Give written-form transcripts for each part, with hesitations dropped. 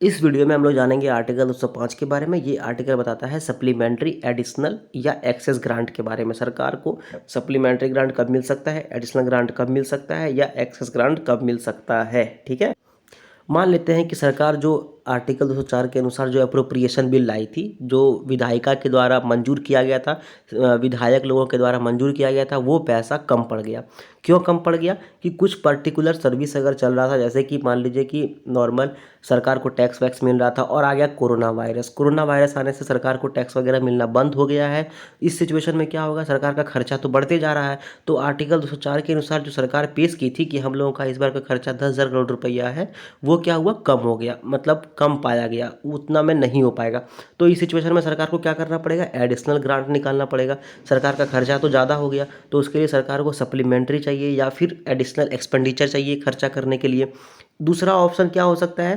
इस वीडियो में हम लोग जानेंगे आर्टिकल 205 के बारे में। ये आर्टिकल बताता है सप्लीमेंट्री, एडिशनल या एक्सेस ग्रांट के बारे में। सरकार को सप्लीमेंट्री ग्रांट कब मिल सकता है, एडिशनल ग्रांट कब मिल सकता है या एक्सेस ग्रांट कब मिल सकता है। ठीक है, मान लेते हैं कि सरकार जो आर्टिकल 204 के अनुसार जो अप्रोप्रिएशन बिल लाई थी, जो विधायिका के द्वारा मंजूर किया गया था, विधायक लोगों के द्वारा मंजूर किया गया था, वो पैसा कम पड़ गया। क्यों कम पड़ गया? कि कुछ पर्टिकुलर सर्विस अगर चल रहा था, जैसे कि मान लीजिए कि नॉर्मल सरकार को टैक्स वैक्स मिल रहा था और आ गया कोरोना वायरस आने से सरकार को टैक्स वगैरह मिलना बंद हो गया है। इस सिचुएशन में क्या होगा, सरकार का खर्चा तो बढ़ते जा रहा है। तो आर्टिकल 204 के अनुसार जो सरकार पेश की थी कि हम लोगों का इस बार का खर्चा 10,000 करोड़ रुपया है, वो क्या हुआ, कम हो गया, मतलब कम पाया गया, उतना में नहीं हो पाएगा। तो इस सिचुएशन में सरकार को क्या करना पड़ेगा, एडिशनल ग्रांट निकालना पड़ेगा। सरकार का खर्चा तो ज़्यादा हो गया, तो उसके लिए सरकार को सप्लीमेंट्री चाहिए या फिर एडिशनल एक्सपेंडिचर चाहिए खर्चा करने के लिए। दूसरा ऑप्शन क्या हो सकता है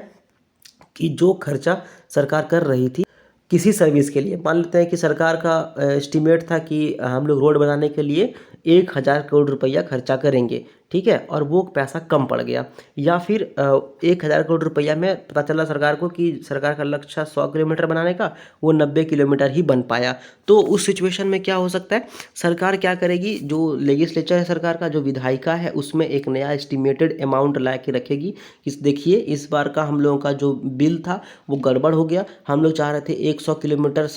कि जो खर्चा सरकार कर रही थी किसी सर्विस के लिए, मान लेते हैं कि सरकार का एस्टिमेट था कि हम लोग रोड बनाने के लिए 1,000 करोड़ रुपया खर्चा करेंगे, ठीक है, और वो पैसा कम पड़ गया। या फिर 1,000 करोड़ रुपया में पता चला सरकार को कि सरकार का लक्ष्य 100 किलोमीटर बनाने का, वो 90 किलोमीटर ही बन पाया। तो उस सिचुएशन में क्या हो सकता है, सरकार क्या करेगी, जो लेजिस्लेचर है सरकार का, जो विधायिका है, उसमें एक नया एस्टिमेटेड अमाउंट ला के रखेगी कि देखिए इस बार का हम लोगों का जो बिल था वो गड़बड़ हो गया। हम लोग चाह रहे थे 100 किलोमीटर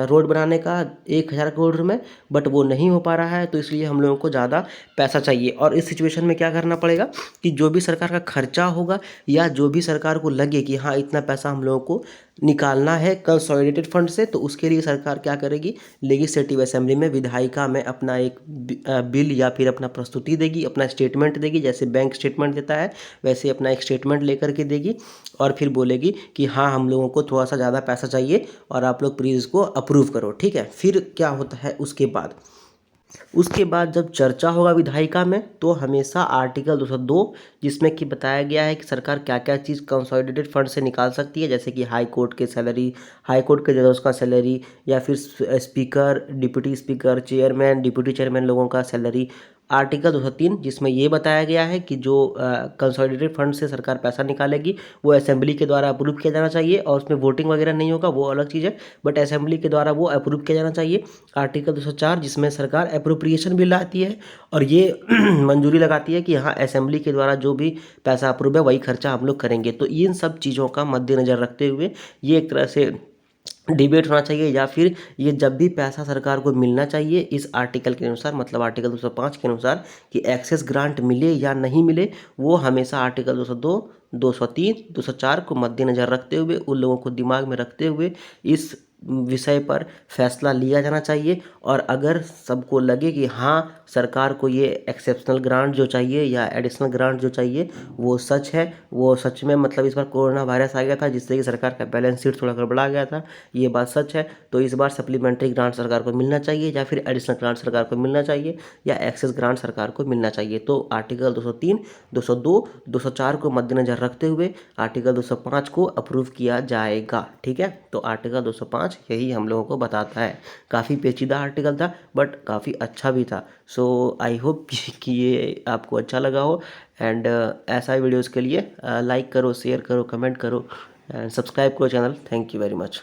रोड बनाने का 1,000 करोड़ में, बट वो नहीं हो पा रहा है, तो इसलिए हम लोगों को ज़्यादा पैसा चाहिए। और इस सिचुएशन में क्या करना पड़ेगा कि जो भी सरकार का खर्चा होगा या जो भी सरकार को लगे कि हाँ इतना पैसा हम लोगों को निकालना है कंसोलिडेटेड फंड से, तो उसके लिए सरकार क्या करेगी, लेजिस्लेटिव असेंबली में विधायिका में अपना एक बिल या फिर अपना प्रस्तुति देगी, अपना स्टेटमेंट देगी, जैसे बैंक स्टेटमेंट देता है वैसे अपना एक स्टेटमेंट लेकर के देगी और फिर बोलेगी कि हाँ हम लोगों को थोड़ा सा ज़्यादा पैसा चाहिए और आप लोग प्लीज़ इसको अप्रूव करो। ठीक है, फिर क्या होता है उसके बाद जब चर्चा होगा विधायिका में, तो हमेशा आर्टिकल 202 जिसमें कि बताया गया है कि सरकार क्या क्या चीज़ कंसोलिडेटेड फंड से निकाल सकती है, जैसे कि हाई कोर्ट के सैलरी, हाई कोर्ट के जजों का सैलरी, या फिर speaker, deputy speaker, chairman, deputy chairman लोगों का सैलरी। आर्टिकल 203 जिसमें ये बताया गया है कि जो कंसोलिडेटेड फंड से सरकार पैसा निकालेगी वो असेंबली के द्वारा अप्रूव किया जाना चाहिए, और उसमें वोटिंग वगैरह नहीं होगा, वो अलग चीज़ है, बट असेंबली के द्वारा वो अप्रूव किया जाना चाहिए। आर्टिकल 204 जिसमें सरकार अप्रोप्रिएशन बिल लाती है और ये मंजूरी लगाती है कि हाँ असेंबली के द्वारा जो भी पैसा अप्रूव है वही खर्चा हम लोग करेंगे। तो इन सब चीज़ों का मद्देनज़र रखते हुए ये एक तरह से डिबेट होना चाहिए, या फिर ये जब भी पैसा सरकार को मिलना चाहिए इस आर्टिकल के अनुसार, मतलब आर्टिकल 205 के अनुसार, कि एक्सेस ग्रांट मिले या नहीं मिले, वो हमेशा आर्टिकल 202, 203, 204 को मद्देनज़र रखते हुए, उन लोगों को दिमाग में रखते हुए इस विषय पर फैसला लिया जाना चाहिए। और अगर सबको लगे कि हाँ सरकार को ये एक्सेप्शनल ग्रांट जो चाहिए या एडिशनल ग्रांट जो चाहिए वो सच है, वो सच में, मतलब इस बार कोरोना वायरस आ गया था जिससे कि सरकार का बैलेंस शीट थोड़ा गड़बड़ा गया था, ये बात सच है, तो इस बार सप्लीमेंट्री ग्रांट सरकार को मिलना चाहिए या फिर एडिशनल ग्रांट सरकार को मिलना चाहिए या एक्सेस ग्रांट सरकार को मिलना चाहिए। तो आर्टिकल 203, 202, 204 को मद्देनज़र रखते हुए आर्टिकल 205 को अप्रूव किया जाएगा। ठीक है, तो आर्टिकल 205 यही हम लोगों को बताता है। काफ़ी पेचीदा आर्टिकल था बट काफ़ी अच्छा भी था। सो आई होप कि ये आपको अच्छा लगा हो, एंड ऐसा वीडियोज़ के लिए लाइक करो, शेयर करो, कमेंट करो एंड सब्सक्राइब करो channel. Thank you very much.